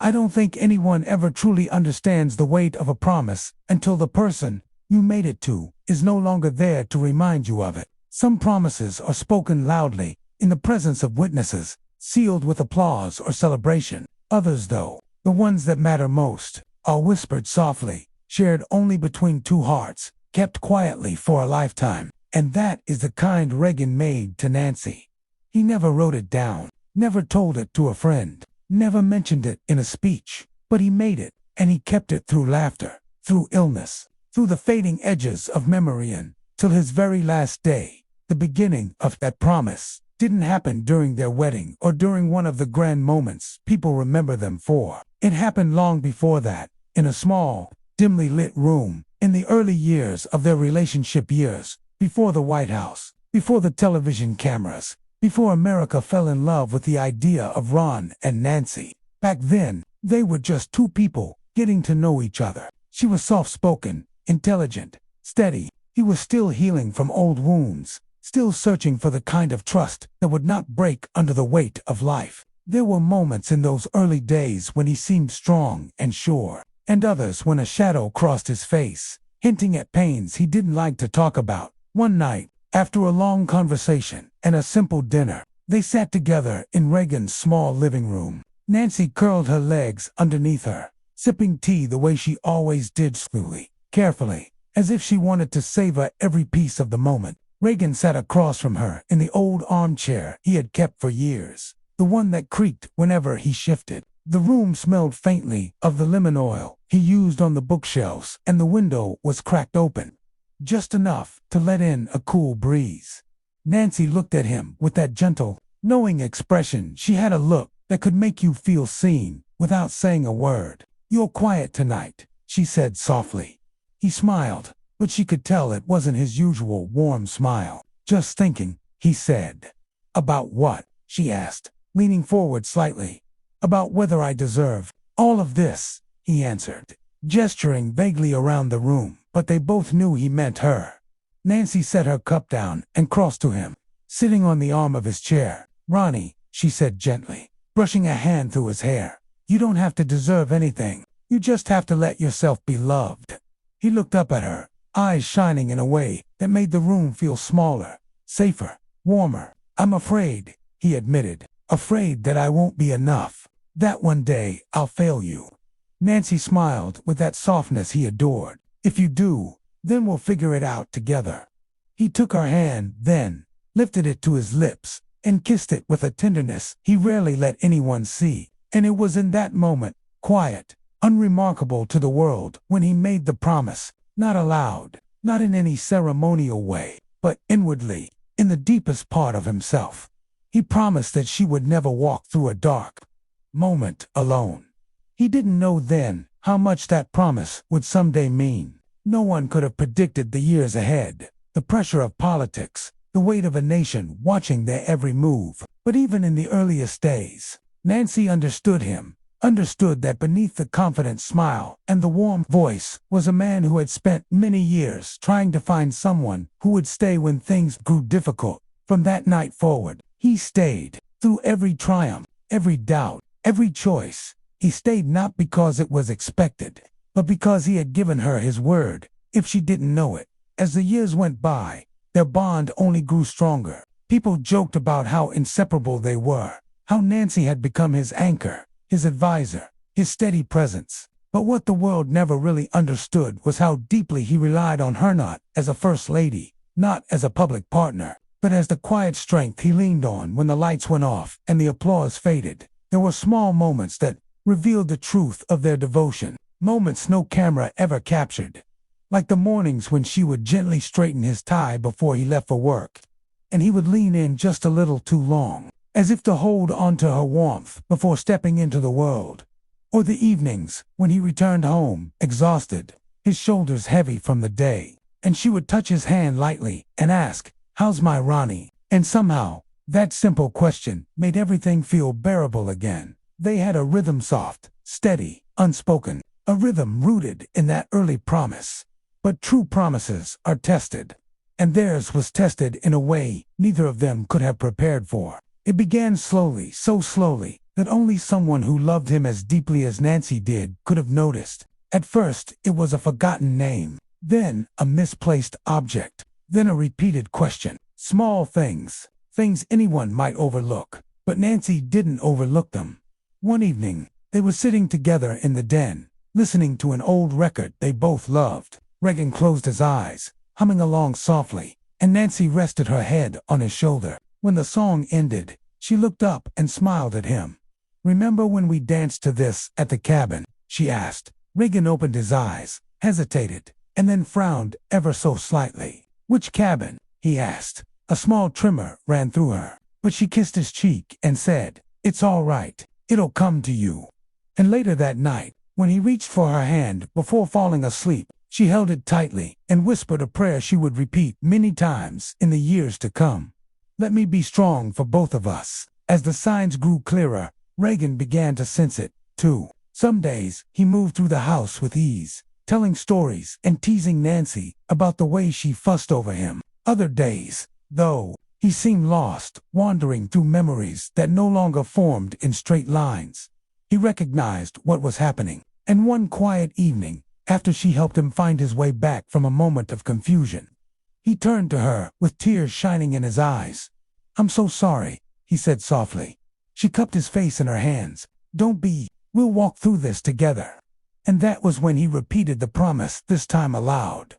I don't think anyone ever truly understands the weight of a promise until the person you made it to is no longer there to remind you of it. Some promises are spoken loudly, in the presence of witnesses, sealed with applause or celebration. Others, though, the ones that matter most, are whispered softly, shared only between two hearts, kept quietly for a lifetime. And that is the kind Reagan made to Nancy. He never wrote it down, never told it to a friend, never mentioned it in a speech, but he made it, and he kept it through laughter, through illness, through the fading edges of memory, and till his very last day. The beginning of that promise didn't happen during their wedding or during one of the grand moments people remember them for. It happened long before that, in a small, dimly lit room, in the early years of their relationship years, before the White House, before the television cameras, before America fell in love with the idea of Ron and Nancy. Back then, they were just two people getting to know each other. She was soft-spoken, intelligent, steady. He was still healing from old wounds, still searching for the kind of trust that would not break under the weight of life. There were moments in those early days when he seemed strong and sure, and others when a shadow crossed his face, hinting at pains he didn't like to talk about. One night, after a long conversation and a simple dinner, they sat together in Reagan's small living room. Nancy curled her legs underneath her, sipping tea the way she always did, slowly, carefully, as if she wanted to savor every piece of the moment. Reagan sat across from her in the old armchair he had kept for years, the one that creaked whenever he shifted. The room smelled faintly of the lemon oil he used on the bookshelves, and the window was cracked open, just enough to let in a cool breeze. Nancy looked at him with that gentle, knowing expression. She had a look that could make you feel seen without saying a word. "You're quiet tonight," she said softly. He smiled, but she could tell it wasn't his usual warm smile. "Just thinking," he said. "About what?" she asked, leaning forward slightly. "About whether I deserve all of this," he answered, gesturing vaguely around the room, but they both knew he meant her. Nancy set her cup down and crossed to him, sitting on the arm of his chair. "Ronnie," she said gently, brushing a hand through his hair, "you don't have to deserve anything. You just have to let yourself be loved." He looked up at her, eyes shining in a way that made the room feel smaller, safer, warmer. "I'm afraid," he admitted, "afraid that I won't be enough, that one day I'll fail you." Nancy smiled with that softness he adored. "If you do, then we'll figure it out together." He took her hand, then lifted it to his lips and kissed it with a tenderness he rarely let anyone see. And it was in that moment, quiet, unremarkable to the world, when he made the promise, not aloud, not in any ceremonial way, but inwardly, in the deepest part of himself. He promised that she would never walk through a dark moment alone. He didn't know then how much that promise would someday mean. No one could have predicted the years ahead, the pressure of politics, the weight of a nation watching their every move. But even in the earliest days, Nancy understood him, understood that beneath the confident smile and the warm voice was a man who had spent many years trying to find someone who would stay when things grew difficult. From that night forward, he stayed, through every triumph, every doubt, every choice. He stayed not because it was expected, but because he had given her his word, if she didn't know it. As the years went by, their bond only grew stronger. People joked about how inseparable they were, how Nancy had become his anchor, his advisor, his steady presence. But what the world never really understood was how deeply he relied on her, not as a first lady, not as a public partner, but as the quiet strength he leaned on when the lights went off and the applause faded. There were small moments that revealed the truth of their devotion, moments no camera ever captured, like the mornings when she would gently straighten his tie before he left for work, and he would lean in just a little too long, as if to hold onto her warmth before stepping into the world. Or the evenings when he returned home, exhausted, his shoulders heavy from the day, and she would touch his hand lightly and ask, "How's my Ronnie?" And somehow, that simple question made everything feel bearable again. They had a rhythm, soft, steady, unspoken, a rhythm rooted in that early promise. But true promises are tested, and theirs was tested in a way neither of them could have prepared for. It began slowly, so slowly, that only someone who loved him as deeply as Nancy did could have noticed. At first, it was a forgotten name, then a misplaced object, then a repeated question. Small things, things anyone might overlook, but Nancy didn't overlook them. One evening, they were sitting together in the den, listening to an old record they both loved. Reagan closed his eyes, humming along softly, and Nancy rested her head on his shoulder. When the song ended, she looked up and smiled at him. "Remember when we danced to this at the cabin?" she asked. Reagan opened his eyes, hesitated, and then frowned ever so slightly. "Which cabin?" he asked. A small tremor ran through her, but she kissed his cheek and said, "It's all right. It'll come to you." And later that night, when he reached for her hand before falling asleep, she held it tightly and whispered a prayer she would repeat many times in the years to come. "Let me be strong for both of us." As the signs grew clearer, Reagan began to sense it, too. Some days, he moved through the house with ease, telling stories and teasing Nancy about the way she fussed over him. Other days, though, he seemed lost, wandering through memories that no longer formed in straight lines. He recognized what was happening, and one quiet evening, after she helped him find his way back from a moment of confusion, he turned to her with tears shining in his eyes. "I'm so sorry," he said softly. She cupped his face in her hands. "Don't be, we'll walk through this together." And that was when he repeated the promise, this time aloud.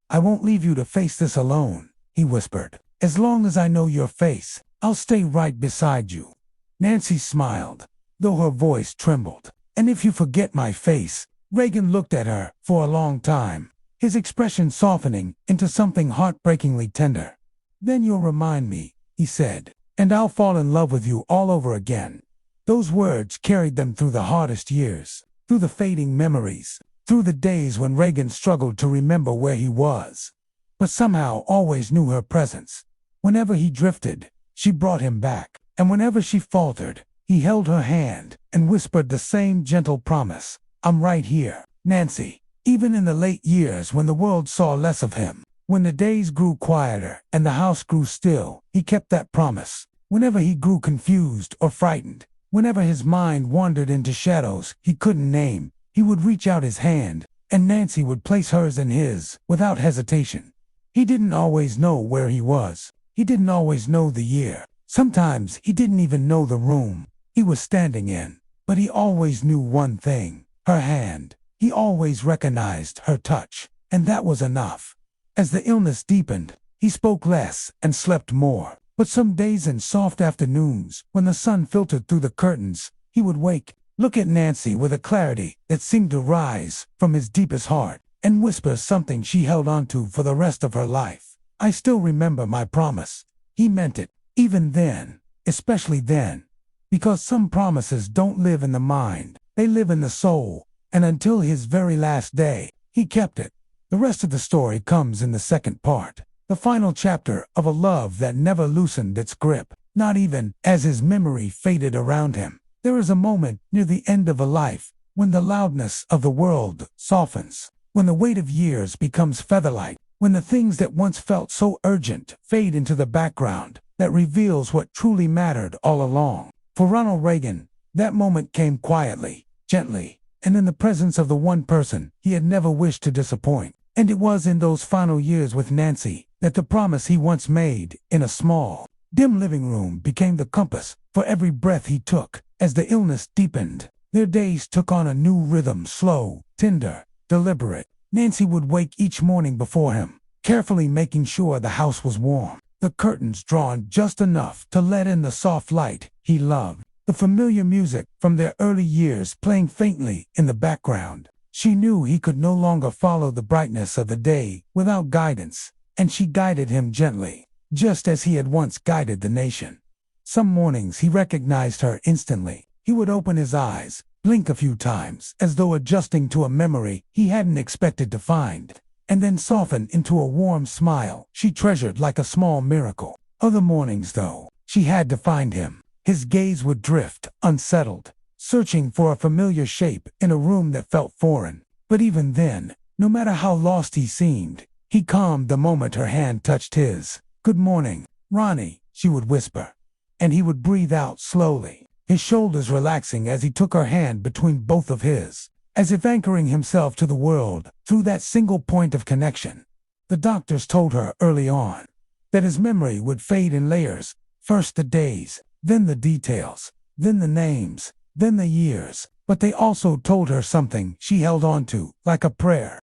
"I won't leave you to face this alone," he whispered. "As long as I know your face, I'll stay right beside you." Nancy smiled, though her voice trembled. "And if you forget my face?" Reagan looked at her for a long time, his expression softening into something heartbreakingly tender. "Then you'll remind me," he said, "and I'll fall in love with you all over again." Those words carried them through the hardest years, through the fading memories, through the days when Reagan struggled to remember where he was, but somehow always knew her presence. Whenever he drifted, she brought him back, and whenever she faltered, he held her hand and whispered the same gentle promise, "I'm right here, Nancy." Even in the late years when the world saw less of him, when the days grew quieter and the house grew still, he kept that promise. Whenever he grew confused or frightened, whenever his mind wandered into shadows he couldn't name, he would reach out his hand, and Nancy would place hers in his, without hesitation. He didn't always know where he was. He didn't always know the year. Sometimes he didn't even know the room he was standing in. But he always knew one thing, her hand. He always recognized her touch, and that was enough. As the illness deepened, he spoke less and slept more. But some days in soft afternoons, when the sun filtered through the curtains, he would wake, look at Nancy with a clarity that seemed to rise from his deepest heart, and whisper something she held onto for the rest of her life. "I still remember my promise." He meant it, even then, especially then, because some promises don't live in the mind, they live in the soul, and until his very last day, he kept it. The rest of the story comes in the second part. The final chapter of a love that never loosened its grip, not even as his memory faded around him. There is a moment near the end of a life when the loudness of the world softens, when the weight of years becomes featherlight, when the things that once felt so urgent fade into the background, that reveals what truly mattered all along. For Ronald Reagan, that moment came quietly, gently, and in the presence of the one person he had never wished to disappoint. And it was in those final years with Nancy that the promise he once made in a small, dim living room became the compass for every breath he took. As the illness deepened, their days took on a new rhythm, slow, tender, deliberate. Nancy would wake each morning before him, carefully making sure the house was warm, the curtains drawn just enough to let in the soft light he loved, the familiar music from their early years playing faintly in the background. She knew he could no longer follow the brightness of the day without guidance, and she guided him gently, just as he had once guided the nation. Some mornings he recognized her instantly. He would open his eyes, blink a few times, as though adjusting to a memory he hadn't expected to find, and then soften into a warm smile she treasured like a small miracle. Other mornings, though, she had to find him. His gaze would drift, unsettled, searching for a familiar shape in a room that felt foreign. But even then, no matter how lost he seemed, he calmed the moment her hand touched his. "Good morning, Ronnie," she would whisper, and he would breathe out slowly. his shoulders relaxing as he took her hand between both of his, as if anchoring himself to the world through that single point of connection. The doctors told her early on that his memory would fade in layers, first the days, then the details, then the names, then the years, but they also told her something she held on to, like a prayer.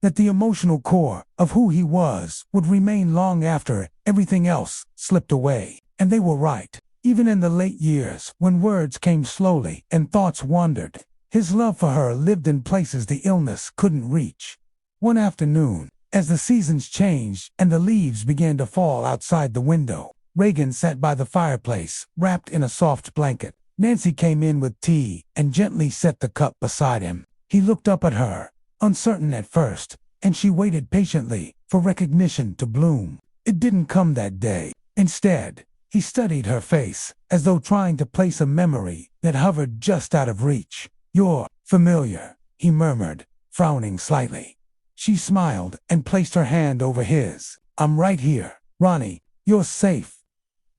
That the emotional core of who he was would remain long after everything else slipped away. And they were right. Even in the late years, when words came slowly and thoughts wandered, his love for her lived in places the illness couldn't reach. One afternoon, as the seasons changed and the leaves began to fall outside the window, Reagan sat by the fireplace, wrapped in a soft blanket. Nancy came in with tea and gently set the cup beside him. He looked up at her, uncertain at first, and she waited patiently for recognition to bloom. It didn't come that day. Instead, he studied her face, as though trying to place a memory that hovered just out of reach. "You're familiar," he murmured, frowning slightly. She smiled and placed her hand over his. "I'm right here, Ronnie. You're safe."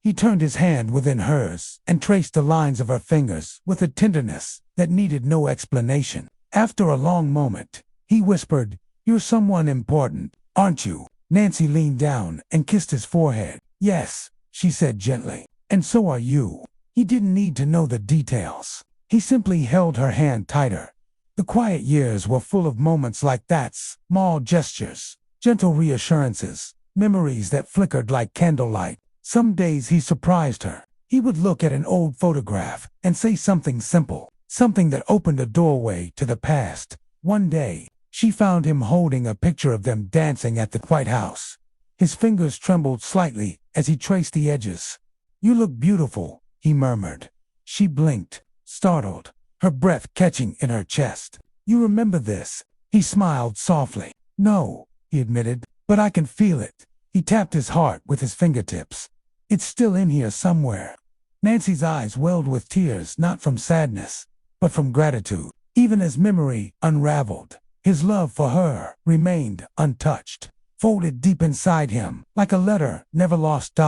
He turned his hand within hers and traced the lines of her fingers with a tenderness that needed no explanation. After a long moment, he whispered, "You're someone important, aren't you?" Nancy leaned down and kissed his forehead. "Yes," she said gently, "and so are you." He didn't need to know the details. He simply held her hand tighter. The quiet years were full of moments like that, small gestures, gentle reassurances, memories that flickered like candlelight. Some days he surprised her. He would look at an old photograph and say something simple, something that opened a doorway to the past. One day, she found him holding a picture of them dancing at the White House. His fingers trembled slightly as he traced the edges. "You look beautiful," he murmured. She blinked, startled, her breath catching in her chest. "You remember this?" He smiled softly. "No," he admitted, "but I can feel it." He tapped his heart with his fingertips. "It's still in here somewhere." Nancy's eyes welled with tears, not from sadness, but from gratitude. Even as memory unraveled, his love for her remained untouched, folded deep inside him, like a letter never lost.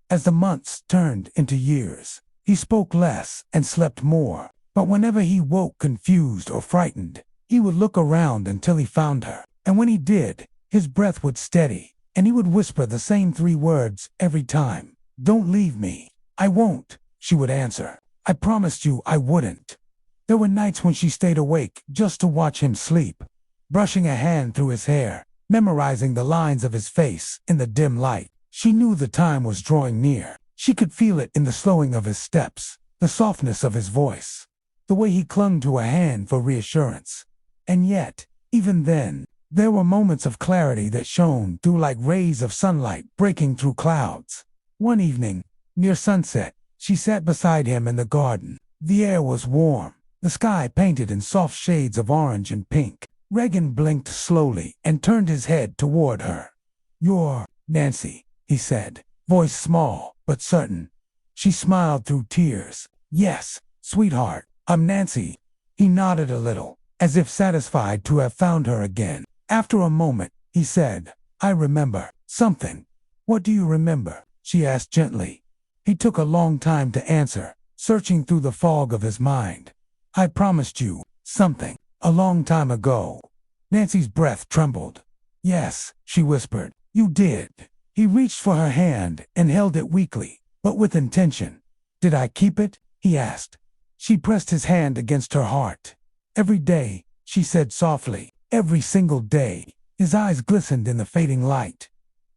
As the months turned into years, he spoke less and slept more, but whenever he woke confused or frightened, he would look around until he found her. And when he did, his breath would steady, and he would whisper the same 3 words every time. "Don't leave me." "I won't," she would answer. "I promised you I wouldn't." There were nights when she stayed awake just to watch him sleep, brushing a hand through his hair, memorizing the lines of his face in the dim light. She knew the time was drawing near. She could feel it in the slowing of his steps, the softness of his voice, the way he clung to her hand for reassurance. And yet, even then, there were moments of clarity that shone through like rays of sunlight breaking through clouds. One evening, near sunset, she sat beside him in the garden. The air was warm, the sky painted in soft shades of orange and pink. Reagan blinked slowly and turned his head toward her. "You're Nancy," he said, voice small but certain. She smiled through tears. "Yes, sweetheart, I'm Nancy." He nodded a little, as if satisfied to have found her again. After a moment, he said, "I remember something." "What do you remember?" she asked gently. He took a long time to answer, searching through the fog of his mind. "I promised you something a long time ago." Nancy's breath trembled. "Yes," she whispered, "you did." He reached for her hand and held it weakly, but with intention. "Did I keep it?" he asked. She pressed his hand against her heart. "Every day," she said softly, "every single day." His eyes glistened in the fading light.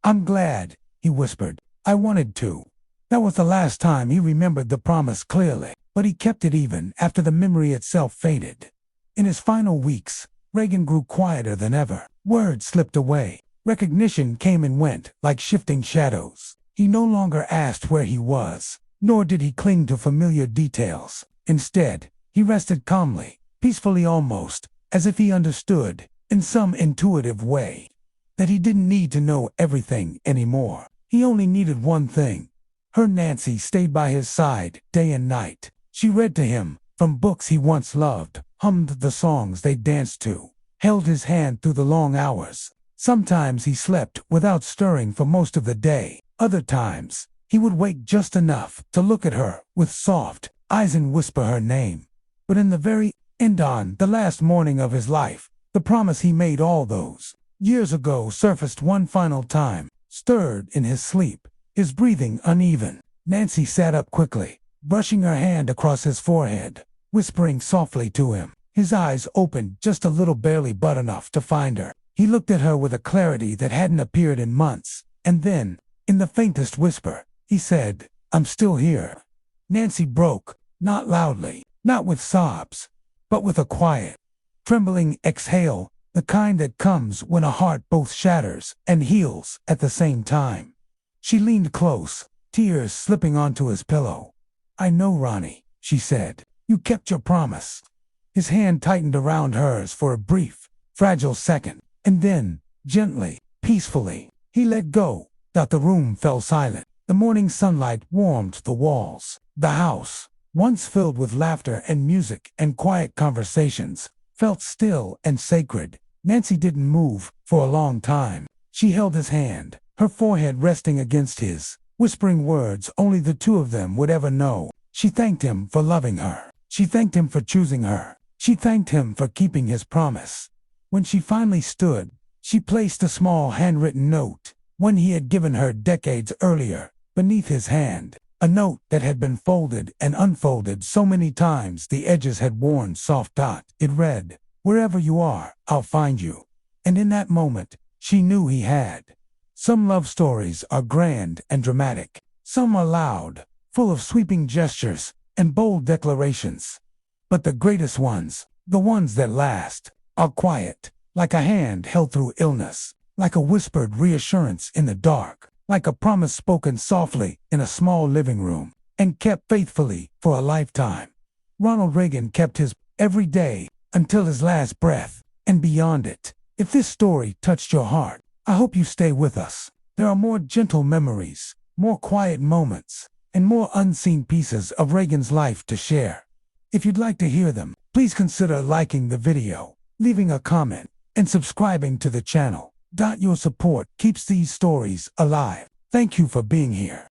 "I'm glad," he whispered. "I wanted to." That was the last time he remembered the promise clearly, but he kept it even after the memory itself faded. In his final weeks, Reagan grew quieter than ever. Words slipped away. Recognition came and went like shifting shadows. He no longer asked where he was, nor did he cling to familiar details. Instead, he rested calmly, peacefully almost, as if he understood, in some intuitive way, that he didn't need to know everything anymore. He only needed one thing. Her Nancy stayed by his side day and night. She read to him from books he once loved, hummed the songs they danced to, held his hand through the long hours. Sometimes he slept without stirring for most of the day. Other times, He would wake just enough to look at her with soft eyes and whisper her name. But in the very end, on the last morning of his life, the promise he made all those years ago surfaced one final time, stirred in his sleep, his breathing uneven. Nancy sat up quickly, brushing her hand across his forehead, whispering softly to him. His eyes opened just a little, barely but enough to find her. He looked at her with a clarity that hadn't appeared in months, and then, in the faintest whisper, he said, "I'm still here." Nancy broke, not loudly, not with sobs, but with a quiet, trembling exhale, the kind that comes when a heart both shatters and heals at the same time. She leaned close, tears slipping onto his pillow. "I know, Ronnie," she said. "You kept your promise." His hand tightened around hers for a brief, fragile second, and then, gently, peacefully, he let go. The room fell silent. The morning sunlight warmed the walls. The house, once filled with laughter and music and quiet conversations, felt still and sacred. Nancy didn't move for a long time. She held his hand, her forehead resting against his, whispering words only the two of them would ever know. She thanked him for loving her. She thanked him for choosing her. She thanked him for keeping his promise. When she finally stood, she placed a small handwritten note, one he had given her decades earlier, beneath his hand. A note that had been folded and unfolded so many times the edges had worn soft dot. It read, "Wherever you are, I'll find you." And in that moment, she knew he had. Some love stories are grand and dramatic. Some are loud, full of sweeping gestures and bold declarations. But the greatest ones, the ones that last, are quiet, like a hand held through illness, like a whispered reassurance in the dark, like a promise spoken softly in a small living room, and kept faithfully for a lifetime. Ronald Reagan kept his every day until his last breath, and beyond it. If this story touched your heart, I hope you stay with us. There are more gentle memories, more quiet moments, and more unseen pieces of Reagan's life to share. If you'd like to hear them, please consider liking the video, leaving a comment, and subscribing to the channel. Your support keeps these stories alive. Thank you for being here.